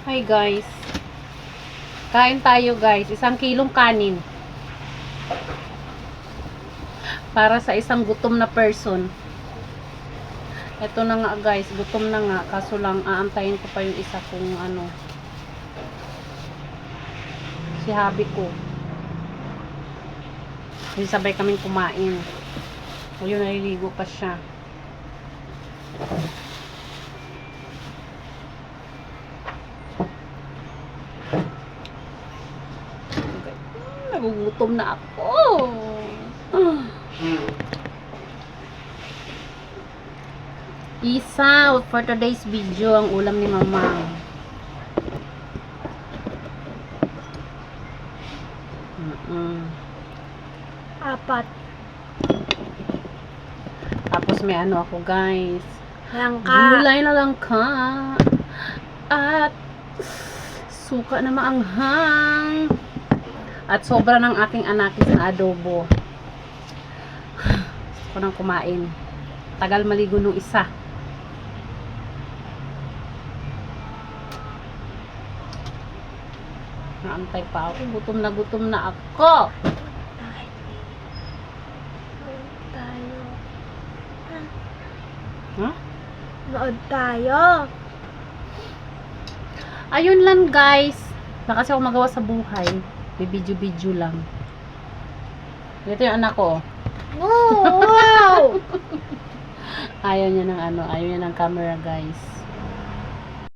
Hi guys. Kain tayo guys. 1 kilong kanin. Para sa isang gutom na person. Ito na nga guys. Gutom na nga. Kaso lang aantayin ko pa yung isa kung ano. Si habi ko. Yung sabay kaming kumain. O yun, naliligo pa siya. Nagugutom na ako. Isa for today's video ang ulam ni Mama. Apat. Tapos may ano ako guys. Langka. Gulay na langka. At suka na maanghang. At sobra ng aking anakis na adobo. Gusto ko nang kumain. Tagal maligo nung isa. Naantay pa ako. Gutom na ako. Tayo. Ha? Nood tayo. Ayun lang guys. Wala kasi ako magawa sa buhay. Bibidyo-bidyo lang. Ito yung anak ko. Oh, wow! Ayaw niya ng ano. Ayaw niya ng camera guys.